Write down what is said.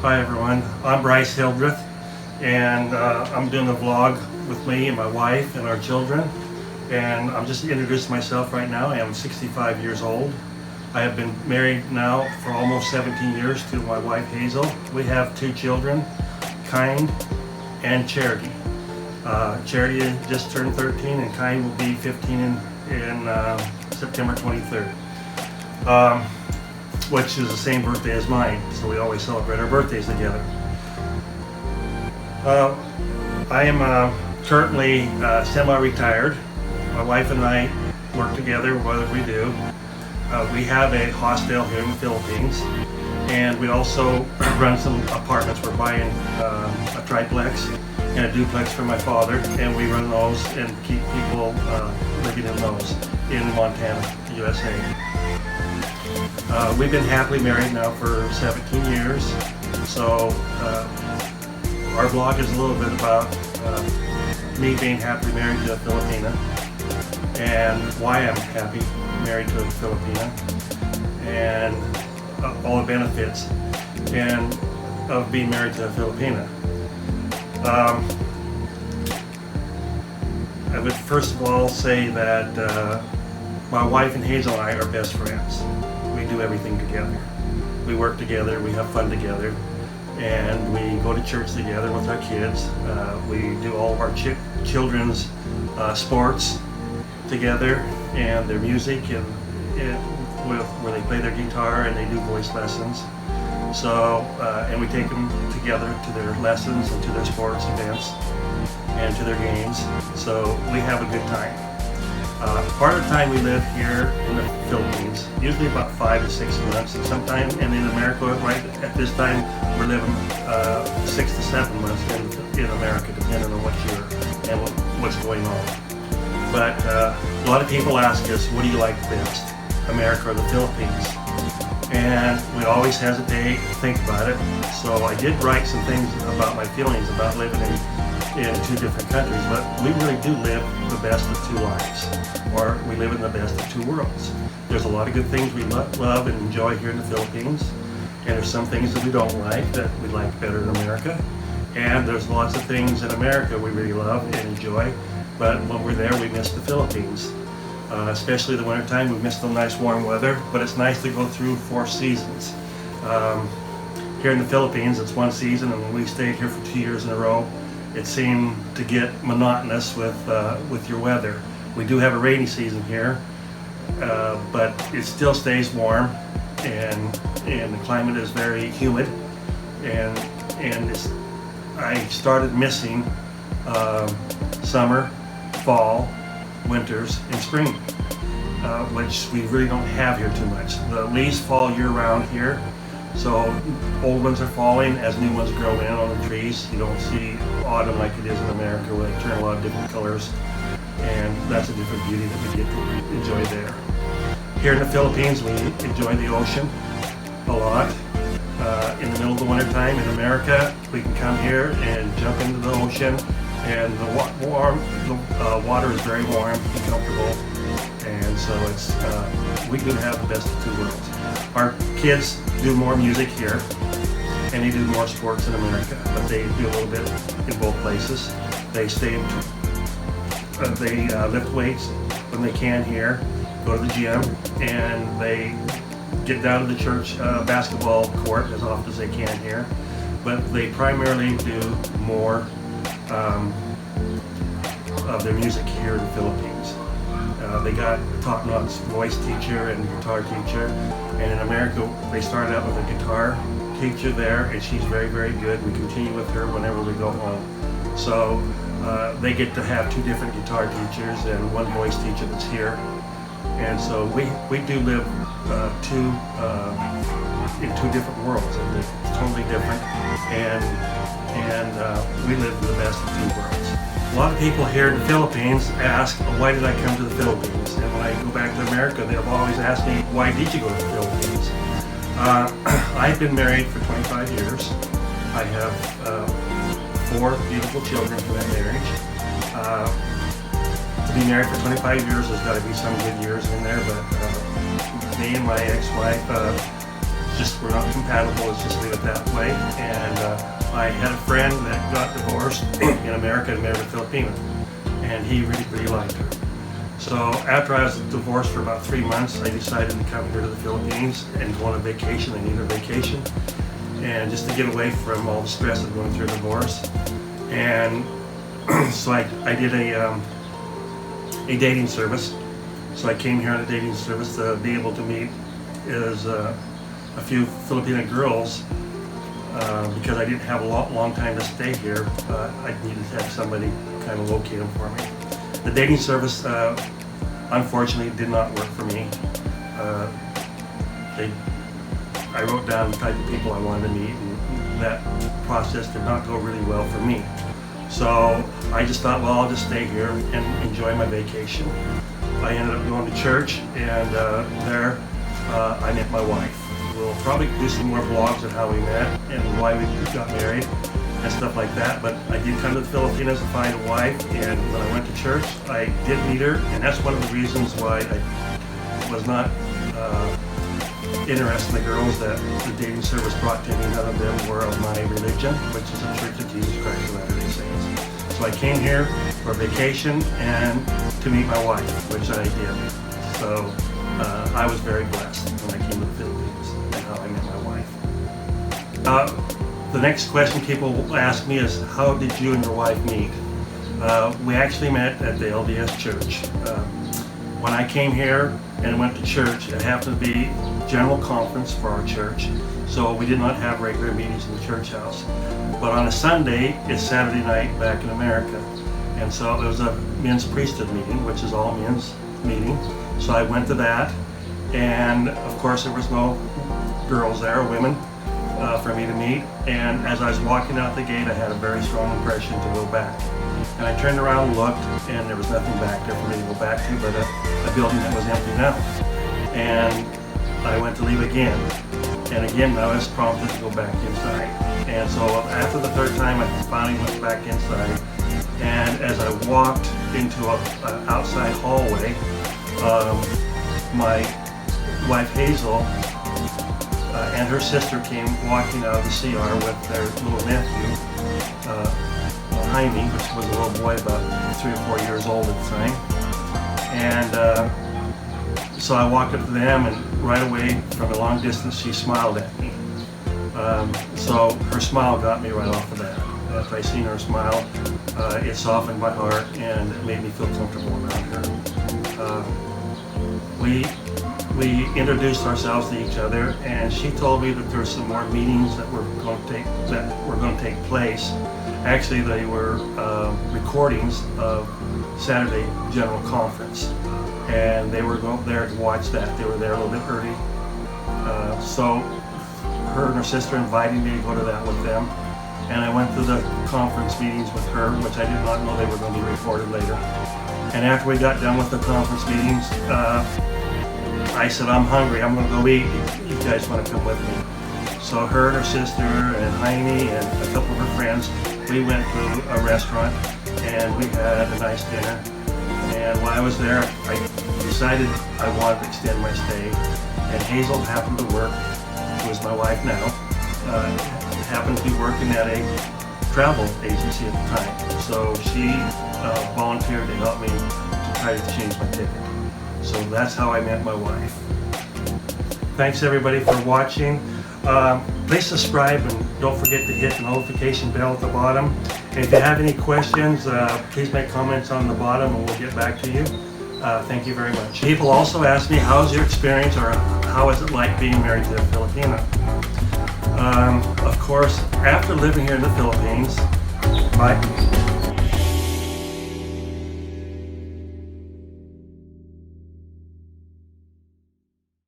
Hi everyone, I'm Bryce Hildreth, and I'm doing a vlog with me and my wife and our children. And I'm just introducing myself right now. I am 65 years old. I have been married now for almost 17 years to my wife Hazel. We have two children, Kind and Charity. Charity just turned 13 and Kind will be 15 in September 23rd. Which is the same birthday as mine, so we always celebrate our birthdays together. I am currently semi-retired. My wife and I work together, whatever we do. We have a hostel here in the Philippines, and we also run some apartments. We're buying a triplex and a duplex for my father, and we run those and keep people living in those in Montana, USA. We've been happily married now for 17 years, so our vlog is a little bit about me being happily married to a Filipina and why I'm happy married to a Filipina and all the benefits and of being married to a Filipina. I would first of all say that my wife and Hazel and I are best friends. We do everything together. We work together, we have fun together, and we go to church together with our kids. We do all of our children's sports together and their music and where they play their guitar and they do voice lessons. So, and we take them together to their lessons and to their sports events and to their games. So we have a good time. Part of the time we live here in the Philippines, usually about 5 to 6 months, and sometimes, and in America, right at this time, we're living 6 to 7 months in America, depending on what year and what's going on. But a lot of people ask us, what do you like best, America or the Philippines? And we always hesitate to think about it. So I did write some things about my feelings about living in two different countries, but we really do live the best of two lives, or we live in the best of two worlds. There's a lot of good things we love and enjoy here in the Philippines, and there's some things that we don't like that we like better in America, and there's lots of things in America we really love and enjoy, but when we're there we miss the Philippines. Especially the winter time, we miss the nice warm weather, but it's nice to go through 4 seasons. Here in the Philippines it's one season, and when we stayed here for 2 years in a row, it seemed to get monotonous with your weather. We do have a rainy season here, but it still stays warm, and the climate is very humid, and I started missing summer, fall, winters, and spring, which we really don't have here too much. The leaves fall year-round here, so old ones are falling as new ones grow in on the trees. You don't see autumn like it is in America, where they turn a lot of different colors, and that's a different beauty that we get to enjoy there. Here in the Philippines, we enjoy the ocean a lot. In the middle of the winter time in America, we can come here and jump into the ocean, and the water is very warm and comfortable, and so it's we do have the best of two worlds. Our kids do more music here, and they do more sports in America, but they do a little bit in both places. They lift weights when they can here, go to the gym, and they get down to the church basketball court as often as they can here, but they primarily do more of their music here in the Philippines. They got a top-notch voice teacher and guitar teacher, and in America they started out with a guitar teacher there, and she's very, very good. We continue with her whenever we go home. So they get to have 2 different guitar teachers and 1 voice teacher that's here, and so we do live in 2 different worlds, and they're totally different, and we live in the best of 2 worlds. A lot of people here in the Philippines ask, why did I come to the Philippines? And when I go back to America, they'll always ask me, why did you go to the Philippines? I've been married for 25 years. I have 4 beautiful children from that marriage. To be married for 25 years, there's got to be some good years in there, but me and my ex-wife, just we're not compatible. Let's just leave it that way. And I had a friend that got divorced in America and married a Filipina, and he really liked her. So after I was divorced for about 3 months, I decided to come here to the Philippines and go on a vacation. I needed a vacation, and just to get away from all the stress of going through a divorce. And so I did a dating service. So I came here on a dating service to be able to meet a few Filipina girls because I didn't have a long time to stay here. I needed to have somebody kind of locate them for me. The dating service, unfortunately, did not work for me. I wrote down the type of people I wanted to meet, and that process did not go really well for me. So I just thought, well, I'll just stay here and enjoy my vacation. I ended up going to church, and there I met my wife. We'll probably do some more vlogs of how we met and why we got married and stuff like that. But I did come to the Philippines to find a wife, and when I went to church, I did meet her, and that's one of the reasons why I was not interested in the girls that the dating service brought to me. None of them were of my religion, which is the Church of Jesus Christ of Latter-day Saints. So I came here for vacation and to meet my wife, which I did. So I was very blessed when I came to the Philippines and how I met my wife. The next question people will ask me is, how did you and your wife meet? We actually met at the LDS church. When I came here and went to church, it happened to be general conference for our church, so we did not have regular meetings in the church house. But on a Sunday, it's Saturday night back in America, and so it was a men's priesthood meeting, which is all men's meeting. So I went to that, and of course there was no girls there, women, for me to meet. And as I was walking out the gate, I had a very strong impression to go back. And I turned around and looked, and there was nothing back there for me to go back to but a building that was empty now. And I went to leave again, and again I was prompted to go back inside. And so after the third time, I finally went back inside, and as I walked into an outside hallway, my wife Hazel and her sister came walking out of the CR with their little nephew, Jaime, which was a little boy about 3 or 4 years old at the time. And so I walked up to them, and right away from a long distance she smiled at me. So her smile got me right off of that. After I seen her smile, it softened my heart and it made me feel comfortable around her. We introduced ourselves to each other, and she told me that there were some more meetings that were going to take place. Actually, they were recordings of Saturday General Conference, and they were there to watch that. They were there a little bit early. So her and her sister invited me to go to that with them, and I went to the conference meetings with her, which I did not know they were going to be recorded later. And after we got done with the conference meetings, I said, I'm hungry, I'm going to go eat. You guys want to come with me? So her and her sister and Jaime and a couple of her friends, we went to a restaurant and we had a nice dinner. And while I was there, I decided I wanted to extend my stay. And Hazel happened to work, who is my wife now, happened to be working at a travel agency at the time. So she volunteered to help me to try to change my ticket. So that's how I met my wife. Thanks everybody for watching. Please subscribe and don't forget to hit the notification bell at the bottom. And if you have any questions, please make comments on the bottom and we'll get back to you. Thank you very much. People also ask me, how's your experience, or how is it like being married to a Filipina? Of course, after living here in the Philippines,